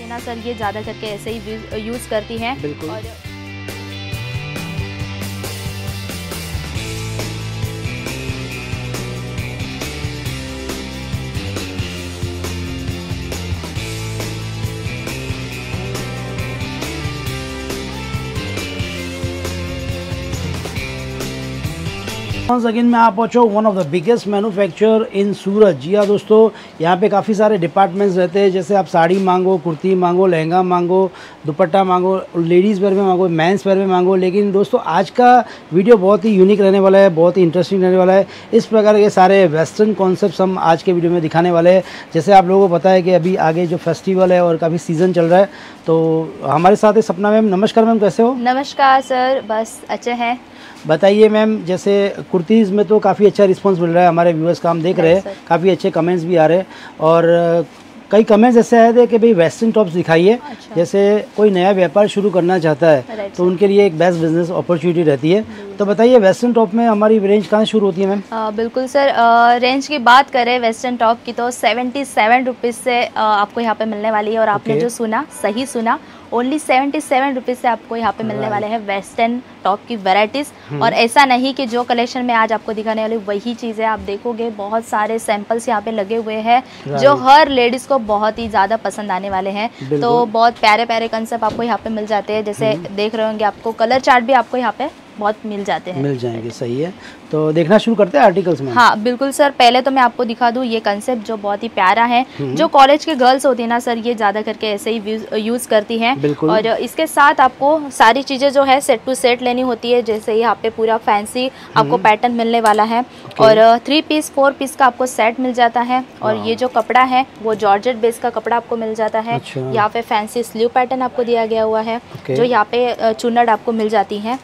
होती है ना सर, ये ज़्यादा करके ऐसे ही यूज़ करती हैं। बिल्कुल। और वंस अगेन मैं आप पहुँचा one of the biggest manufacturer in Surat. जी हाँ दोस्तों, यहाँ पे काफ़ी सारे डिपार्टमेंट्स रहते हैं। जैसे आप साड़ी मांगो, कुर्ती मांगो, लहंगा मांगो, दुपट्टा मांगो, लेडीज़ वेयर में मांगो, मेंस वेयर में मांगो। लेकिन दोस्तों आज का वीडियो बहुत ही यूनिक रहने वाला है, बहुत ही इंटरेस्टिंग रहने वाला है। इस प्रकार के सारे वेस्टर्न कॉन्सेप्ट्स हम आज के वीडियो में दिखाने वाले हैं। जैसे आप लोगों को पता है कि अभी आगे जो फेस्टिवल है और काफ़ी सीज़न चल रहा है, तो हमारे साथ है सपना मैम। नमस्कार मैम, कैसे हो? नमस्कार सर, बस अच्छे हैं। बताइए मैम, जैसे कुर्तीज़ में तो काफ़ी अच्छा रिस्पांस मिल रहा है, हमारे व्यूअर्स का हम देख रहे हैं, काफ़ी अच्छे कमेंट्स भी आ रहे हैं। और कई कमेंट्स ऐसे आए थे कि भाई वेस्टर्न टॉप्स दिखाइए। अच्छा। जैसे कोई नया व्यापार शुरू करना चाहता है तो उनके लिए एक बेस्ट बिजनेस अपॉर्चुनिटी रहती है। तो बताइए वेस्टर्न टॉप में हमारी रेंज कहाँ शुरू होती है मैम? बिल्कुल सर, रेंज की बात करें वेस्टर्न टॉप की तो 77 रुपीज़ से आपको यहाँ पे मिलने वाली है। और आपने जो सुना, सही सुना, ओनली 77 रुपीज़ से आपको यहाँ पे मिलने वाले हैं वेस्टर्न टॉप की वैरायटीज़। और ऐसा नहीं कि जो कलेक्शन में आज आपको दिखाने वाली वही चीज़ है, आप देखोगे बहुत सारे सैंपल्स यहाँ पे लगे हुए हैं जो हर लेडीज़ को बहुत ही ज़्यादा पसंद आने वाले हैं। तो बहुत प्यारे प्यारे कंसेप्ट आपको यहाँ पे मिल जाते हैं। जैसे देख रहे होंगे, आपको कलर चार्ट भी आपको यहाँ पे बहुत मिल जाते हैं। मिल जाएंगे, सही है। तो देखना शुरू करते हैं आर्टिकल्स में। हाँ बिल्कुल सर, पहले तो मैं आपको दिखा दूँ ये कंसेप्ट जो बहुत ही प्यारा है। जो कॉलेज के गर्ल्स होती है ना सर, ये ज़्यादा करके ऐसे ही यूज़ करती हैं। और इसके साथ आपको सारी चीज़ें जो है सेट टू सेट लेनी होती है। जैसे यहाँ पे पूरा फैंसी आपको पैटर्न मिलने वाला है। और 3 पीस 4 पीस का आपको सेट मिल जाता है। और ये जो कपड़ा है वो जॉर्जेट बेस का कपड़ा आपको मिल जाता है। यहाँ पे फैंसी स्लीव पैटर्न आपको दिया गया हुआ है, जो यहाँ पे चुन्नट आपको मिल जाती है।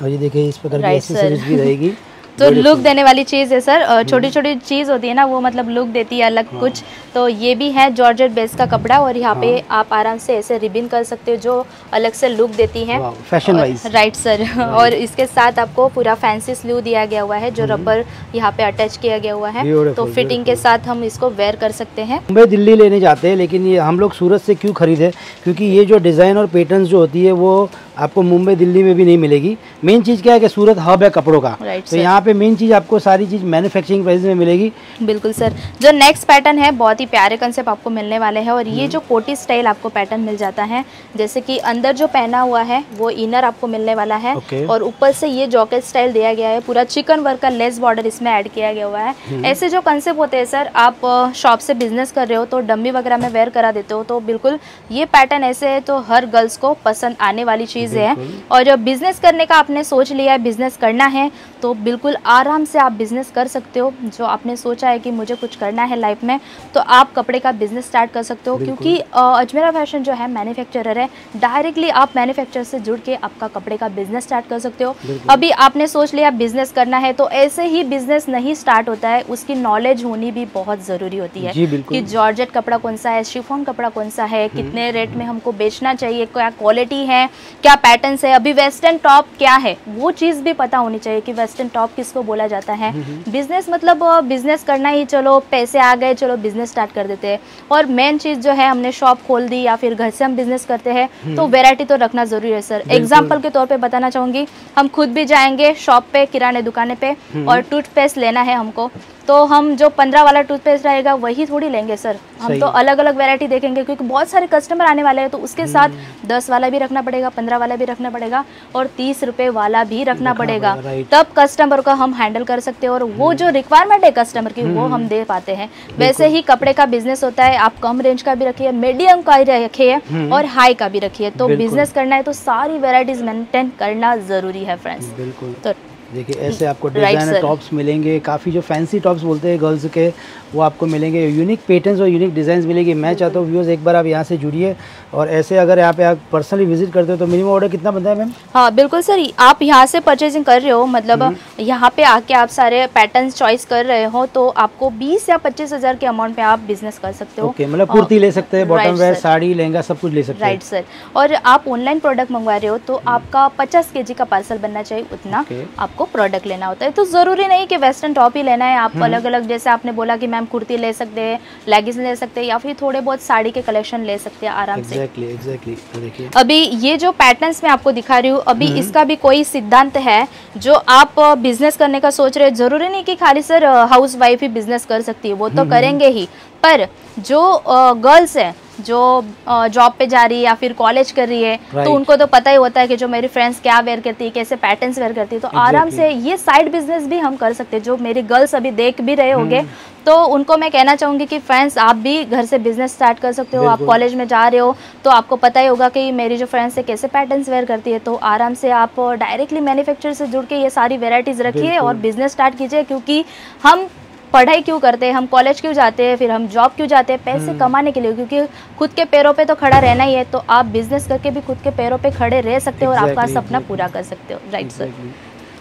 और ये देखिए इस प्रकार की एक्सेसरीज भी रहेगी। तो लुक देने वाली चीज़ है सर, छोटी छोटी चीज़ होती है ना, वो मतलब लुक देती है अलग कुछ। तो ये भी है जॉर्जेट बेस का कपड़ा। और यहाँ पे आप आराम से ऐसे रिबिन कर सकते हो जो अलग से लुक देती है फैशन वाइज। Right sir. और इसके साथ आपको पूरा फैंसी स्लीव दिया गया हुआ है, जो रबर यहाँ पे अटैच किया गया हुआ है। तो फिटिंग के साथ हम इसको वेयर कर सकते हैं। मुंबई दिल्ली लेने जाते हैं, लेकिन ये हम लोग सूरत से क्यों खरीदे? क्योंकि ये जो डिज़ाइन और पैटर्न्स जो होती है वो आपको मुंबई दिल्ली में भी नहीं मिलेगी। मेन चीज़ क्या है कि सूरत हब है कपड़ों का। तो यहाँ पे मेन चीज़ आपको सारी चीज़ मैन्युफैक्चरिंग प्राइस में मिलेगी। बिल्कुल सर। जो नेक्स्ट पैटर्न है, बहुत ही प्यारे कंसेप्ट आपको मिलने वाले हैं। और ये जो कोटी स्टाइल आपको पैटर्न मिल जाता है, जैसे कि अंदर जो पहना हुआ है वो इनर आपको मिलने वाला है। और ऊपर से ये जॉकेट स्टाइल दिया गया है, पूरा चिकन वर्क का लेस बॉर्डर इसमें ऐड किया गया हुआ है। ऐसे जो कंसेप्ट होते हैं सर, आप शॉप से बिजनेस कर रहे हो तो डम्मी वगैरह में वेयर करा देते हो, तो बिल्कुल ये पैटर्न ऐसे है तो हर गर्ल्स को पसंद आने वाली चीज़ है। और जब बिजनेस करने का आपने सोच लिया है, बिजनेस करना है, तो बिल्कुल आराम से आप बिजनेस कर सकते हो। जो आपने सोचा है कि मुझे कुछ करना है लाइफ में, तो आप कपड़े का बिजनेस स्टार्ट कर सकते हो। क्योंकि अजमेरा फैशन जो है मैन्युफैक्चरर है, डायरेक्टली आप मैन्युफैक्चरर से जुड़ के आपका कपड़े का बिजनेस स्टार्ट कर सकते हो। अभी आपने सोच लिया बिजनेस करना है, तो ऐसे ही बिजनेस नहीं स्टार्ट होता है, उसकी नॉलेज होनी भी बहुत ज़रूरी होती है कि जॉर्जेट कपड़ा कौन सा है, शिफॉन कपड़ा कौन सा है, कितने रेट में हमको बेचना चाहिए, क्या क्वालिटी है, क्या पैटर्न है। अभी वेस्टर्न टॉप क्या है वो चीज़ भी पता होनी चाहिए कि वेस्टर्न टॉप किसको बोला जाता है। बिजनेस मतलब बिजनेस करना ही, चलो पैसे आ गए चलो बिजनेस स्टार्ट कर देते हैं। और मेन चीज़ जो है, हमने शॉप खोल दी या फिर घर से हम बिजनेस करते हैं, तो वैरायटी तो रखना जरूरी है सर। एग्जाम्पल के तौर पे बताना चाहूँगी, हम खुद भी जाएंगे शॉप पे, किराने दुकाने पे, और टूथपेस्ट लेना है हमको, तो हम जो 15 वाला टूथपेस्ट रहेगा वही थोड़ी लेंगे सर। हम तो अलग अलग वैरायटी देखेंगे, क्योंकि बहुत सारे कस्टमर आने वाले हैं। तो उसके साथ 10 वाला भी रखना पड़ेगा, 15 वाला भी रखना पड़ेगा, और 30 रुपए वाला भी रखना पड़ेगा। तब कस्टमर को हम हैंडल कर सकते हैं, और वो जो रिक्वायरमेंट है कस्टमर की वो हम दे पाते हैं। वैसे ही कपड़े का बिजनेस होता है, आप कम रेंज का भी रखिए, मीडियम का रखिए, और हाई का भी रखिए। तो बिजनेस करना है तो सारी वेराइटीज मेंटेन करना जरूरी है फ्रेंड्स। बिल्कुल। तो देखिए ऐसे आपको डिजाइनर टॉप्स मिलेंगे, काफ़ी जो फैंसी टॉप्स बोलते हैं गर्ल्स के, वो आपको मिलेंगे। यूनिक पैटर्न्स और यूनिक डिज़ाइंस मिलेंगे। मैं चाहता हूँ व्यूअर्स एक बार आप यहाँ से जुड़िए, और ऐसे अगर यहाँ पे आप पर्सनली विजिट करते हो तो मिनिमम ऑर्डर कितना बनता है मैम? हाँ बिल्कुल सर, आप यहाँ से परचेजिंग कर रहे हो, मतलब यहाँ पे आके आप सारे पैटर्न्स चॉइस कर रहे हो, तो आपको 20 या 25 हज़ार के अमाउंट पे आप बिजनेस कर सकते हो। ओके, मतलब कुर्ती ले सकते हैं, बॉटम वेयर, साड़ी, लहंगा सब कुछ ले सकते हैं। Right sir. और आप ऑनलाइन प्रोडक्ट मंगवा रहे हो तो आपका 50 kg का पार्सल बनना चाहिए, उतना आपको प्रोडक्ट लेना होता है। तो ज़रूरी नहीं कि वेस्टर्न टॉप ही लेना है, आप अलग अलग, जैसे आपने बोला कि मैम हम कुर्ती ले सकते हैं, लेगिंग्स ले सकते हैं, या फिर थोड़े बहुत साड़ी के कलेक्शन ले सकते हैं आराम से। एग्जैक्टली देखिए अभी ये जो पैटर्न्स मैं आपको दिखा रही हूँ, अभी इसका भी कोई सिद्धांत है। जो आप बिजनेस करने का सोच रहे हैं, जरूरी नहीं कि खाली सर हाउस वाइफ ही बिजनेस कर सकती है, वो तो करेंगे ही, पर जो गर्ल्स है जो जॉब पे जा रही है या फिर कॉलेज कर रही है, तो उनको तो पता ही होता है कि जो मेरी फ्रेंड्स क्या वेयर करती है, कैसे पैटर्न्स वेयर करती है, तो आराम से ये साइड बिजनेस भी हम कर सकते हैं। जो मेरी गर्ल्स अभी देख भी रहे होंगे, तो उनको मैं कहना चाहूँगी कि फ्रेंड्स आप भी घर से बिजनेस स्टार्ट कर सकते हो। आप कॉलेज में जा रहे हो तो आपको पता ही होगा कि मेरी जो फ्रेंड्स है कैसे पैटर्न्स वेयर करती है, तो आराम से आप डायरेक्टली मैन्युफैक्चरर से जुड़ के ये सारी वेराइटीज़ रखिए और बिजनेस स्टार्ट कीजिए। क्योंकि हम पढ़ाई क्यों करते हैं, हम कॉलेज क्यों जाते हैं, फिर हम जॉब क्यों जाते हैं? पैसे कमाने के लिए, क्योंकि खुद के पैरों पे तो खड़ा रहना ही है। तो आप बिजनेस करके भी खुद के पैरों पे खड़े रह सकते हो और आपका सपना पूरा कर सकते हो। Right sir.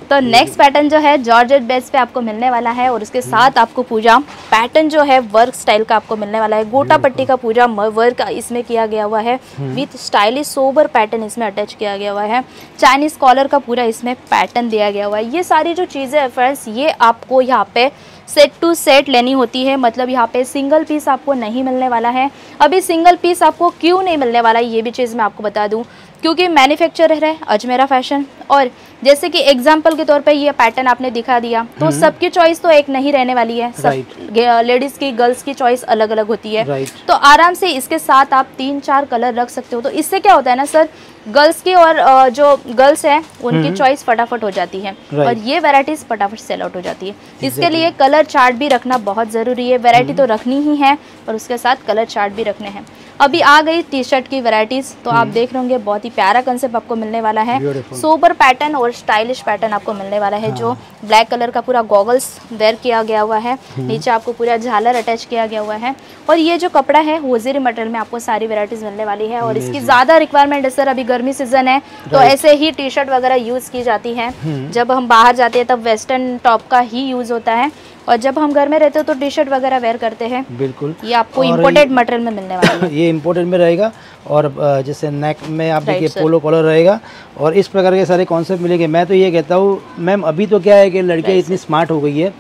तो नेक्स्ट पैटर्न जो है जॉर्जेट बेस पे आपको मिलने वाला है, और उसके साथ आपको पूजा पैटर्न जो है वर्क स्टाइल का आपको मिलने वाला है। गोटा पट्टी का पूजा वर्क इसमें किया गया हुआ है, विथ स्टाइलिश सोबर पैटर्न इसमें अटैच किया गया हुआ है। चाइनीज कॉलर का पूरा इसमें पैटर्न दिया गया हुआ है। ये सारी जो चीज़ें है फ्रेंड्स, ये आपको यहाँ पे सेट टू सेट लेनी होती है, मतलब यहाँ पे सिंगल पीस आपको नहीं मिलने वाला है। अभी सिंगल पीस आपको क्यों नहीं मिलने वाला है, ये भी चीज़ मैं आपको बता दूँ, क्योंकि मैन्युफैक्चरर है अजमेरा फैशन, और जैसे कि एग्जांपल के तौर पे ये पैटर्न आपने दिखा दिया, तो सबकी चॉइस तो एक नहीं रहने वाली है। सब लेडीज की, गर्ल्स की चॉइस अलग अलग होती है। तो आराम से इसके साथ आप 3-4 कलर रख सकते हो। तो इससे क्या होता है ना सर, गर्ल्स की और जो गर्ल्स हैं उनकी चॉइस फटाफट हो जाती है, और ये वैरायटीज फटाफट सेल आउट हो जाती है। इसके लिए कलर चार्ट भी रखना बहुत ज़रूरी है। वैरायटी तो रखनी ही है, और उसके साथ कलर चार्ट भी रखने हैं। अभी आ गई टी शर्ट की वैरायटीज, तो आप देख रहे होंगे बहुत ही प्यारा कंसेप्ट आपको मिलने वाला है। सोबर पैटर्न और स्टाइलिश पैटर्न आपको मिलने वाला है। जो ब्लैक कलर का पूरा गॉगल्स वेयर किया गया हुआ है, नीचे आपको पूरा झालर अटैच किया गया हुआ है, और ये जो कपड़ा है वो ज़री मटेरियल में आपको सारी वैरायटीज मिलने वाली है। और इसकी ज़्यादा रिक्वायरमेंट है सर, अभी गर्मी सीजन है तो ऐसे ही टी शर्ट वगैरह यूज़ की जाती है। जब हम बाहर जाते हैं तब वेस्टर्न टॉप का ही यूज़ होता है, और जब हम घर में रहते हो तो टी शर्ट वगैरह वेयर करते हैं। बिल्कुल, ये आपको इम्पोर्टेड मटेरियल में मिलने वाला है। ये इम्पोर्टेड में रहेगा, और जैसे नेक में आप देखिए पोलो कॉलर रहेगा, और इस प्रकार के सारे कॉन्सेप्ट मिलेंगे। मैं तो ये कहता हूँ मैम, अभी तो क्या है कि लड़कियाँ इतनी स्मार्ट हो गई है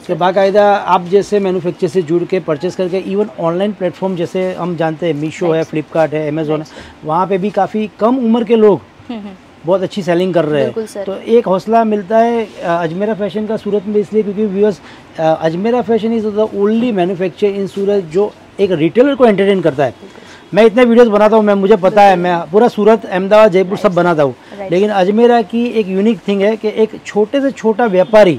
कि बाकायदा आप जैसे मैन्युफैक्चर से जुड़ के परचेस करके, इवन ऑनलाइन प्लेटफॉर्म जैसे हम जानते हैं मीशो है, फ्लिपकार्ट है, अमेजोन है, वहाँ पे भी काफ़ी कम उम्र के लोग बहुत अच्छी सेलिंग कर रहे हैं। तो एक हौसला मिलता है अजमेरा फैशन का सूरत में, इसलिए क्योंकि viewers Ajmera fashion is the only manufacture in Surat जो एक रिटेलर को एंटरटेन करता है। मैं इतने वीडियोस बनाता हूँ, मैं मुझे पता है, मैं पूरा सूरत, अहमदाबाद, जयपुर सब बनाता हूँ, लेकिन अजमेरा की एक यूनिक थिंग है कि एक छोटे से छोटा व्यापारी,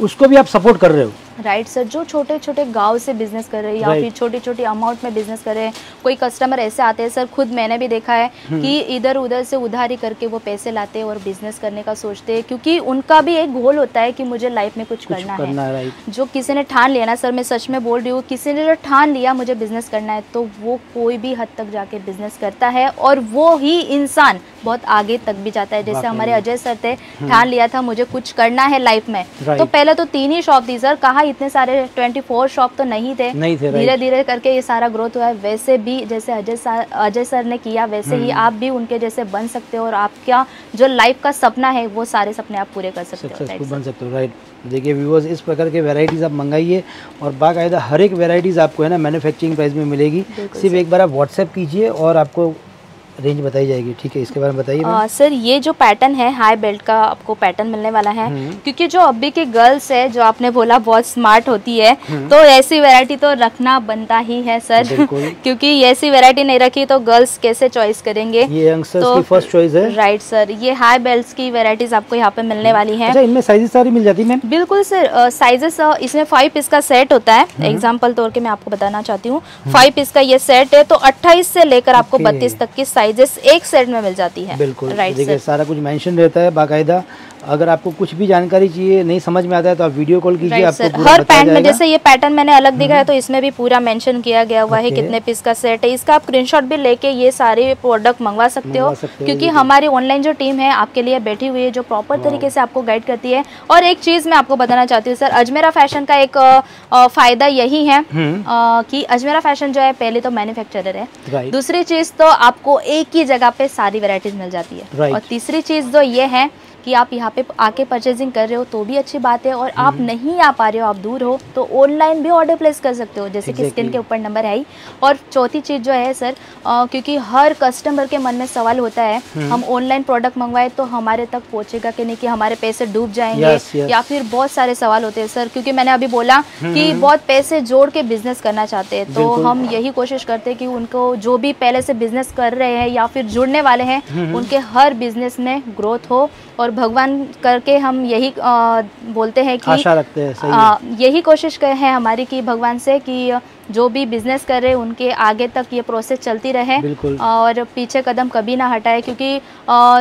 उसको भी आप सपोर्ट कर रहे हो। राइट सर, जो छोटे छोटे गांव से बिजनेस कर रहे हैं, या फिर छोटी छोटी अमाउंट में बिजनेस कर रहे हैं। कोई कस्टमर ऐसे आते हैं सर, खुद मैंने भी देखा है कि इधर उधर से उधारी करके वो पैसे लाते हैं और बिजनेस करने का सोचते हैं, क्योंकि उनका भी एक गोल होता है कि मुझे लाइफ में कुछ करना है। जो किसी ने ठान लिया ना सर, मैं सच में बोल रही हूँ, किसी ने जो ठान लिया मुझे बिजनेस करना है, तो वो कोई भी हद तक जाके बिजनेस करता है, और वो ही इंसान बहुत आगे तक भी जाता है। जैसे हमारे अजय सर थे, ठान लिया था मुझे कुछ करना है लाइफ में, तो पहले तो 3 ही शॉप थी सर, कहाँ इतने सारे 24 शॉप तो नहीं थे। धीरे धीरे करके ये सारा ग्रोथ हुआ है। वैसे भी जैसे अजय सर ने किया, वैसे ही आप भी उनके जैसे बन सकते हो, और आपका जो लाइफ का सपना है वो सारे सपने आप पूरे कर सकते हो, बन सकते हो। राइट, देखिए व्यूअर्स, इस प्रकार के वैरायटीज़ आप मंगाइए, और बाकायदा हर एक वैरायटीज़ आपको है ना मैन्युफैक्चरिंग प्राइस में मिलेगी। सिर्फ एक बार आप व्हाट्सएप कीजिए और आपको रेंज बताई जाएगी। ठीक है, इसके बारे में बताइए। सर, ये जो पैटर्न है हाई बेल्ट का आपको पैटर्न मिलने वाला है, क्योंकि जो अभी की गर्ल्स है, जो आपने बोला बहुत स्मार्ट होती है, तो ऐसी वैरायटी तो रखना बनता ही है सर। क्योंकि ऐसी वैरायटी नहीं रखी तो गर्ल्स कैसे चॉइस करेंगे। ये यंगस्टर्स की फर्स्ट चॉइस है। राइट सर, ये हाई बेल्ट की वैरायटीज आपको यहाँ पे मिलने वाली है। अच्छा, इनमें साइजेस सारी मिल जाती है? बिल्कुल सर, साइजेस इसमें 5 पीस का सेट होता है। एग्जाम्पल तौर के मैं आपको बताना चाहती हूँ, 5 पीस का ये सेट है, तो 28 से लेकर आपको 32 तक की साइजेस एक सेट में मिल जाती है। बिल्कुल, देखिए सारा कुछ मेंशन रहता है बाकायदा। अगर आपको कुछ भी जानकारी चाहिए, नहीं समझ में आता है, तो आप वीडियो कॉल कीजिए, आपको पूरा हर पैंट में, जैसे ये पैटर्न मैंने अलग दिखा है, तो इसमें भी पूरा मेंशन किया गया हुआ है कितने पीस का सेट है। इसका आप स्क्रीनशॉट भी लेके ये सारे प्रोडक्ट मंगवा सकते हो, क्योंकि हमारी ऑनलाइन जो टीम है आपके लिए बैठी हुई है, जो प्रॉपर तरीके से आपको गाइड करती है। और एक चीज मैं आपको बताना चाहती हूँ सर, अजमेरा फैशन का एक फायदा यही है कि अजमेरा फैशन जो है, पहले तो मैन्युफैक्चरर है, दूसरी चीज तो आपको एक ही जगह पे सारी वेराइटीज मिल जाती है, और तीसरी चीज जो ये है कि आप यहाँ पे आके परचेजिंग कर रहे हो तो भी अच्छी बात है, और आप नहीं आ पा रहे हो, आप दूर हो, तो ऑनलाइन भी ऑर्डर प्लेस कर सकते हो, जैसे कि स्क्रीन के ऊपर नंबर है ही। और चौथी चीज़ जो है सर, क्योंकि हर कस्टमर के मन में सवाल होता है हम ऑनलाइन प्रोडक्ट मंगवाए तो हमारे तक पहुँचेगा कि नहीं, कि हमारे पैसे डूब जाएंगे, या फिर बहुत सारे सवाल होते हैं सर। क्योंकि मैंने अभी बोला कि बहुत पैसे जोड़ के बिजनेस करना चाहते हैं, तो हम यही कोशिश करते हैं कि उनको जो भी पहले से बिजनेस कर रहे हैं या फिर जुड़ने वाले हैं, उनके हर बिजनेस में ग्रोथ हो। और भगवान करके हम यही बोलते हैं कि आशा रखते हैं, सही है। यही कोशिश है हमारी कि भगवान से कि जो भी बिजनेस कर रहे हैं उनके आगे तक ये प्रोसेस चलती रहे और पीछे कदम कभी ना हटाए, क्योंकि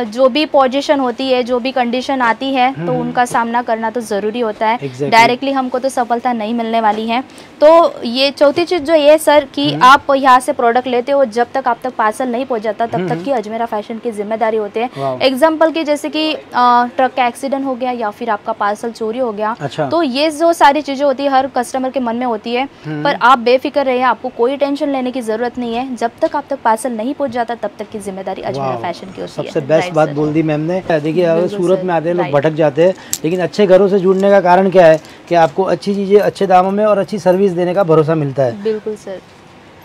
जो भी पोजीशन होती है, जो भी कंडीशन आती है, तो उनका सामना करना तो ज़रूरी होता है। डायरेक्टली हमको तो सफलता नहीं मिलने वाली है। तो ये चौथी चीज़ जो ये सर कि आप यहाँ से प्रोडक्ट लेते हो, जब तक आप तक पार्सल नहीं पहुँच जाता तब तक की अजमेरा फैशन की जिम्मेदारी होती है। एग्जाम्पल की जैसे कि ट्रक का एक्सीडेंट हो गया या फिर आपका पार्सल चोरी हो गया, तो ये जो सारी चीज़ें होती है हर कस्टमर के मन में होती है, पर आप बेफिक्र रहे, आपको कोई टेंशन लेने की जरूरत नहीं है। जब तक आप तक पार्सल नहीं पहुंच जाता तब तक की जिम्मेदारी अजमेरा फैशन की होती है। सबसे बेस्ट बात बोल दी मैम ने। देखिए अगर सूरत में आते हैं लोग भटक जाते हैं, लेकिन अच्छे घरों से जुड़ने का कारण क्या है कि आपको अच्छी चीजें अच्छे दामों में और अच्छी सर्विस देने का भरोसा मिलता है। बिल्कुल सर।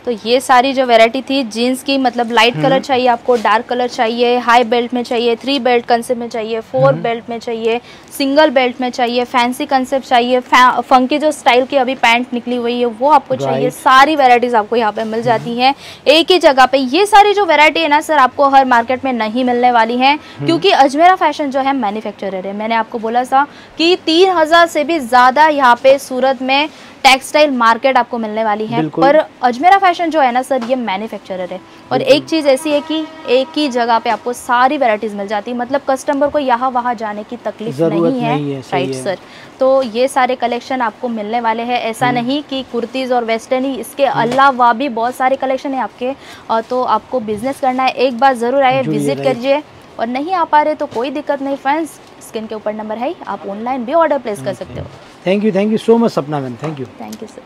तो ये सारी जो वैरायटी थी जीन्स की, मतलब लाइट कलर चाहिए आपको, डार्क कलर चाहिए, हाई बेल्ट में चाहिए, 3 बेल्ट कंसेप्ट में चाहिए, 4 बेल्ट में चाहिए, सिंगल बेल्ट में चाहिए, फैंसी कंसेप्ट चाहिए, फंकी जो स्टाइल की अभी पैंट निकली हुई है वो आपको चाहिए, सारी वैरायटीज आपको यहाँ पे मिल जाती हैं एक ही जगह पे। ये सारी जो वैरायटी है ना सर, आपको हर मार्केट में नहीं मिलने वाली है, क्योंकि अजमेरा फैशन जो है मैन्युफैक्चरर है। मैंने आपको बोला था कि 3000 से भी ज्यादा यहाँ पे सूरत में टेक्सटाइल मार्केट आपको मिलने वाली है, पर अजमेरा फैशन जो है ना सर, ये मैन्युफैक्चरर है। और एक चीज़ ऐसी है कि एक ही जगह पे आपको सारी वैरायटीज मिल जाती है, मतलब कस्टमर को यहाँ वहाँ जाने की तकलीफ नहीं है। Right sir. तो ये सारे कलेक्शन आपको मिलने वाले हैं। ऐसा नहीं कि कुर्तीज़ और वेस्टर्न ही, इसके अलावा भी बहुत सारे कलेक्शन है आपके। तो आपको बिजनेस करना है, एक बार ज़रूर आए, विजिट करिए। और नहीं आ पा रहे तो कोई दिक्कत नहीं फ्रेंड्स, स्क्रीन के ऊपर नंबर है, आप ऑनलाइन भी ऑर्डर प्लेस कर सकते हो। थैंक यू सो मच सपना मैम, थैंक यू सर।